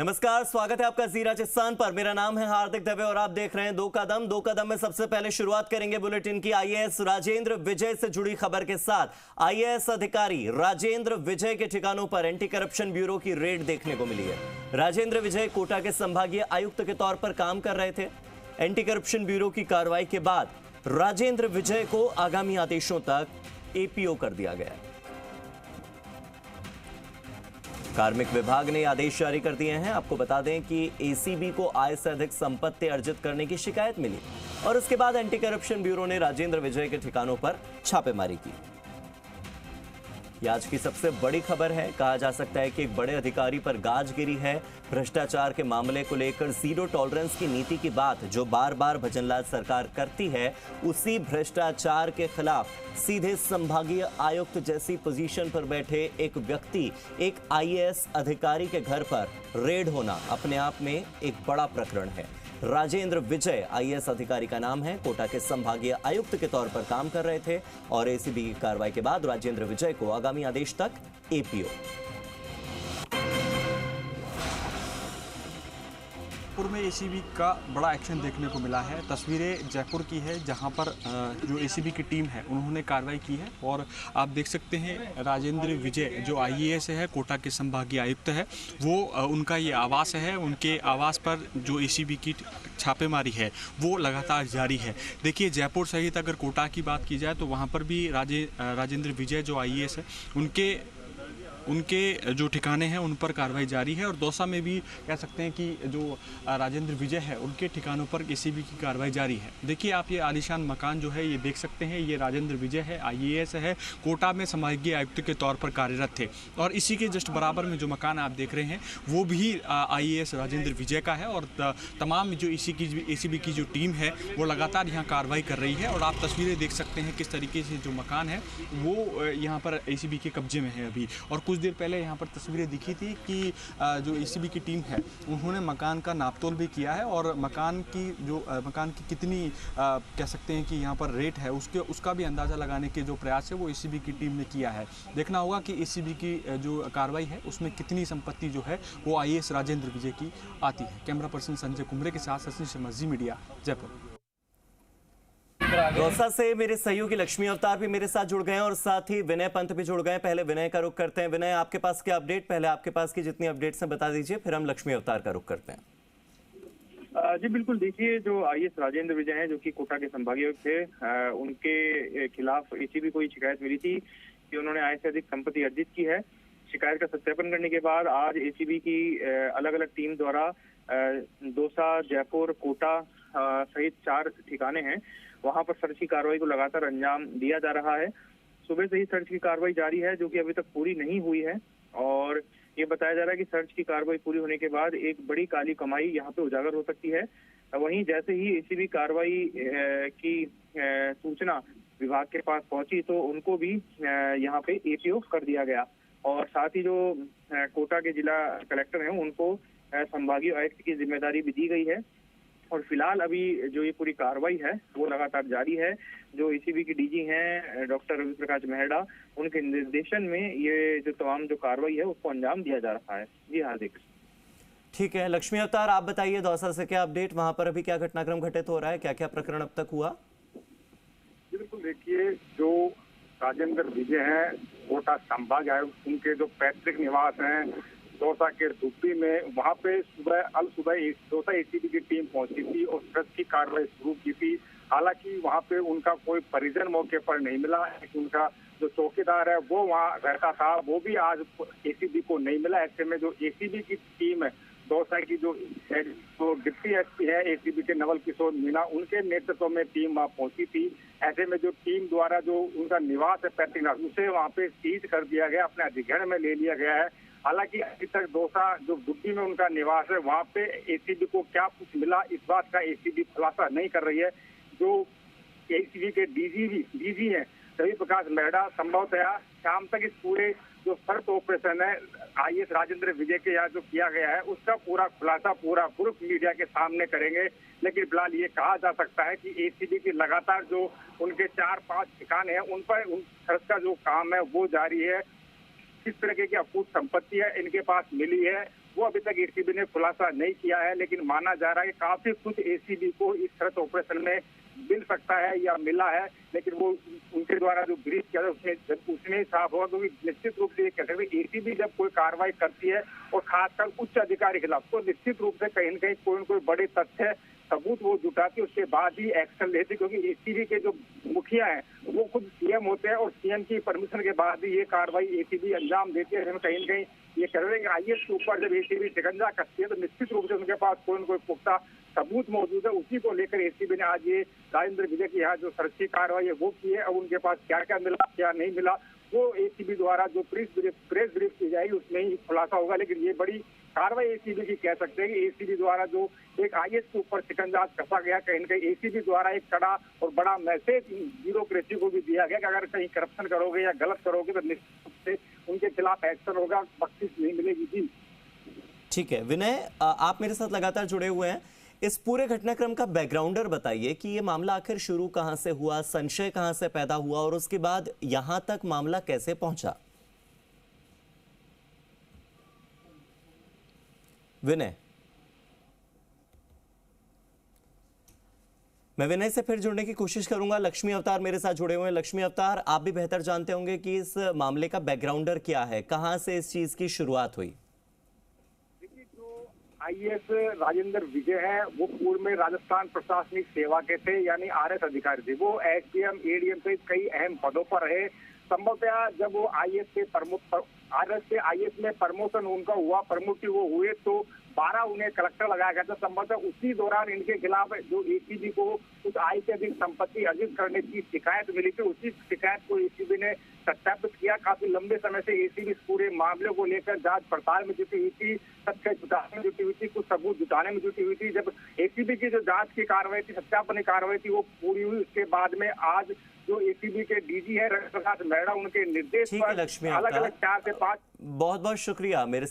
नमस्कार, स्वागत है आपका जी राजस्थान पर। मेरा नाम है हार्दिक दवे और आप देख रहे हैं दो कदम में सबसे पहले शुरुआत करेंगे बुलेटिन की आईएएस राजेंद्र विजय से जुड़ी खबर के साथ। आईएएस अधिकारी राजेंद्र विजय के ठिकानों पर एंटी करप्शन ब्यूरो की रेड देखने को मिली है। राजेंद्र विजय कोटा के संभागीय आयुक्त के तौर पर काम कर रहे थे। एंटी करप्शन ब्यूरो की कार्रवाई के बाद राजेंद्र विजय को आगामी आदेशों तक एपीओ कर दिया गया है। कार्मिक विभाग ने आदेश जारी कर दिए हैं। आपको बता दें कि एसीबी को आय से अधिक संपत्ति अर्जित करने की शिकायत मिली और उसके बाद एंटी करप्शन ब्यूरो ने राजेंद्र विजय के ठिकानों पर छापेमारी की। यह आज की सबसे बड़ी खबर है। कहा जा सकता है कि एक बड़े अधिकारी पर गाज गिरी है। भ्रष्टाचार के मामले को लेकर जीरो टॉलरेंस की नीति की बात जो बार बार भजनलाल सरकार करती है, उसी भ्रष्टाचार के खिलाफ सीधे संभागीय आयुक्त जैसी पोजीशन पर बैठे एक व्यक्ति, एक आईएएस अधिकारी के घर पर रेड होना अपने आप में एक बड़ा प्रकरण है। राजेंद्र विजय आईएएस अधिकारी का नाम है, कोटा के संभागीय आयुक्त के तौर पर काम कर रहे थे और एसीबी की कार्रवाई के बाद राजेंद्र विजय को आगामी आदेश तक एपीओ। जयपुर में एसीबी का बड़ा एक्शन देखने को मिला है। तस्वीरें जयपुर की है जहां पर जो एसीबी की टीम है उन्होंने कार्रवाई की है और आप देख सकते हैं राजेंद्र विजय जो आईएएस है, कोटा के संभागीय आयुक्त है, वो उनका ये आवास है। उनके आवास पर जो एसीबी की छापेमारी है वो लगातार जारी है। देखिए, जयपुर सहित अगर कोटा की बात की जाए तो वहाँ पर भी राजेंद्र विजय जो आईएएस है उनके जो ठिकाने हैं उन पर कार्रवाई जारी है और दौसा में भी कह सकते हैं कि जो राजेंद्र विजय है उनके ठिकानों पर एसीबी की कार्रवाई जारी है। देखिए, आप ये आलीशान मकान जो है ये देख सकते हैं। ये राजेंद्र विजय है, आईएएस है, कोटा में संभागीय आयुक्त के तौर पर कार्यरत थे और इसी के जस्ट बराबर में जो मकान आप देख रहे हैं वो भी आईएएस राजेंद्र विजय का है और तमाम जो एसीबी की जो टीम है वो लगातार यहाँ कार्रवाई कर रही है और आप तस्वीरें देख सकते हैं किस तरीके से जो मकान है वो यहाँ पर एसीबी के कब्जे में है अभी। और कुछ देर पहले यहाँ पर तस्वीरें दिखी थी कि जो एसीबी की टीम है उन्होंने मकान का नापतोल भी किया है और मकान की कितनी कह सकते हैं कि यहाँ पर रेट है उसका भी अंदाज़ा लगाने के जो प्रयास है वो एसीबी की टीम ने किया है। देखना होगा कि एसीबी की जो कार्रवाई है उसमें कितनी संपत्ति जो है वो आईएएस राजेंद्र विजय की आती है। कैमरा पर्सन संजय कुमरे के साथ सचिन शर्मा, जी मीडिया, जयपुर। दौसा से मेरे सहयोगी लक्ष्मी अवतार भी मेरे साथ जुड़ गए हैं और साथ ही विनय पंत भी जुड़ गए हैं। पहले विनय का रुख करते हैं। विनय, आपके पास क्या अपडेट? पहले आपके पास की जितनी अपडेट्स हैं बता दीजिए, फिर हम लक्ष्मी अवतार का रुख करते हैं। जी बिल्कुल, देखिए, जो आईएएस राजेंद्र विजय हैं जो कि कोटा के संभागीय आयुक्त थे, उनके खिलाफ एसीबी को शिकायत मिली थी कि उन्होंने आय से अधिक संपत्ति अर्जित की है। शिकायत का सत्यापन करने के बाद आज एसीबी की अलग अलग टीम द्वारा दौसा, जयपुर, कोटा सहित 4 ठिकाने हैं, वहां पर सर्च की कार्रवाई को लगातार अंजाम दिया जा रहा है। सुबह से ही सर्च की कार्रवाई जारी है जो कि अभी तक पूरी नहीं हुई है और ये बताया जा रहा है कि सर्च की कार्रवाई पूरी होने के बाद एक बड़ी काली कमाई यहाँ पे उजागर हो सकती है। वहीं जैसे ही एसीबी कार्रवाई की सूचना विभाग के पास पहुंची तो उनको भी यहाँ पे एपीओ कर दिया गया और साथ ही जो कोटा के जिला कलेक्टर हैं उनको संभागीय आयुक्त की जिम्मेदारी भी दी गई है और फिलहाल अभी जो ये पूरी कार्रवाई है वो लगातार जारी है। जो एसीबी की डीजी हैं डॉक्टर रवि प्रकाश मेहड़ा, उनके निर्देशन में ये जो तमाम जो कार्रवाई है उसको अंजाम दिया जा रहा है। जी हार्दिक। ठीक है, लक्ष्मी अवतार आप बताइए, दौसा से क्या अपडेट? वहां पर अभी क्या घटनाक्रम घटित हो रहा है? क्या क्या प्रकरण अब तक हुआ? जी बिल्कुल, देखिए, जो राजेंद्र विजय हैं कोटा संभाग आयुक्त, उनके जो पैतृक निवास हैं दौसा के दुब्बी में, वहाँ पे सुबह दौसा एसीबी की टीम पहुंची थी और सर्च की कार्रवाई शुरू की थी। हालांकि वहाँ पे उनका कोई परिजन मौके पर नहीं मिला। उनका जो चौकीदार है वो वहाँ रहता था, वो भी आज एसीबी को नहीं मिला। ऐसे में जो एसीबी की टीम है दौसा की जो डिप्टी एसपी है एसीबी के नवल किशोर मीणा, उनके नेतृत्व में टीम वहाँ पहुंची थी। ऐसे में जो टीम द्वारा जो उनका निवास है पैतृक निवास, उसे वहाँ पे सीज कर दिया गया, अपने अधिग्रहण में ले लिया गया है। हालांकि अभी तक दौसा जो दुब्बी में उनका निवास है वहाँ पे एसीबी को क्या कुछ मिला इस बात का एसीबी खुलासा नहीं कर रही है। जो एसीबी के डीजी हैं रवि प्रकाश मेहड़ा संभवतः शाम तक इस पूरे जो सर्च ऑपरेशन है आईएएस राजेंद्र विजय के यहाँ जो किया गया है उसका पूरा खुलासा पूरा प्रूफ मीडिया के सामने करेंगे। लेकिन फिलहाल ये कहा जा सकता है कि एसीबी की लगातार जो उनके 4-5 ठिकाने हैं उन पर उन सर्च का जो काम है वो जारी है। किस तरह की अपूर्व संपत्ति है इनके पास मिली है वो अभी तक एसीबी ने खुलासा नहीं किया है, लेकिन माना जा रहा है कि काफी कुछ एसीबी को इस सर्च ऑपरेशन में मिल सकता है या मिला है, लेकिन वो उनके द्वारा जो ब्रीफ किया था उसमें ही साफ होगा। क्योंकि निश्चित रूप से ये कहते हैं एसीबी जब कोई कार्रवाई करती है और खासकर उच्च अधिकारी के खिलाफ, तो निश्चित रूप से कहीं न कहीं कोई न कोई बड़े तथ्य सबूत वो जुटाती, उसके बाद ही एक्शन लेती। क्योंकि एसीबी के जो मुखिया हैं वो खुद सीएम होते हैं और सीएम की परमिशन के बाद ही ये कार्रवाई एसीबी अंजाम देती है। कहीं न कहीं ये कह रहे हैं कि आईएएस के ऊपर जब एसीबी शिकंजा कसती है तो निश्चित रूप से उनके पास कोई न कोई पुख्ता सबूत मौजूद है। उसी को लेकर एसीबी ने आज ये राजेंद्र विजय की यहाँ जो सर्च की कार्रवाई है वो की है। अब उनके पास क्या क्या मिला क्या नहीं मिला वो एसीबी द्वारा जो प्रेस ब्रीफ की जाएगी उसमें ही खुलासा होगा। लेकिन ये बड़ी कार्रवाई एसीबी की कह सकते हैं कि एसीबी द्वारा जो एक आईएएस के ऊपर शिकंजा कसा गया, कहीं न कहीं एसीबी द्वारा एक कड़ा और बड़ा मैसेज ब्यूरोक्रेसी को भी दिया गया कि अगर कहीं करप्शन करोगे या गलत करोगे तो निश्चित रूप से उनके खिलाफ एक्शन होगा, बख्शिश नहीं मिलेगी। जी ठीक है विनय, आप मेरे साथ लगातार जुड़े हुए हैं। इस पूरे घटनाक्रम का बैकग्राउंडर बताइए कि ये मामला आखिर शुरू कहां से हुआ, संशय कहां से पैदा हुआ और उसके बाद यहां तक मामला कैसे पहुंचा। विनय, मैं विनय से फिर जुड़ने की कोशिश करूंगा। लक्ष्मी अवतार मेरे साथ जुड़े हुए हैं। लक्ष्मी अवतार, आप भी बेहतर जानते होंगे कि इस मामले का बैकग्राउंडर क्या है, कहां से इस चीज की शुरुआत हुई। आईएएस राजेंद्र विजय है वो पूर्व में राजस्थान प्रशासनिक सेवा के थे, यानी आरएस अधिकारी थे। वो एसडीएम एडीएम से कई अहम पदों पर रहे। संभवतः जब वो आईएएस से आरएस से आईएएस में प्रमोशन उनका हुआ, प्रमोटिव वो हुए तो 12 उन्हें कलेक्टर लगाया गया था। संभवतः उसी दौरान इनके खिलाफ जो एसीबी को कुछ आय से अधिक संपत्ति अर्जित करने की शिकायत मिली थी। उसी शिकायत को एसीबी ने सत्यापित किया। काफी लंबे समय से एसीबी पूरे मामले को लेकर जांच पड़ताल में जुटी हुई थी, तथ्य जुटाने में जुटी हुई थी, कुछ सबूत जुटाने में जुटी हुई थी। जब एसीबी की जो जांच की कार्रवाई थी, सत्यापन की कार्रवाई थी, वो पूरी हुई। उसके बाद में आज जो एसीबी के डीजी है रविप्रकाश मेहरा, उनके निर्देश पर अलग-अलग 4 से 5 बहुत बहुत शुक्रिया मेरे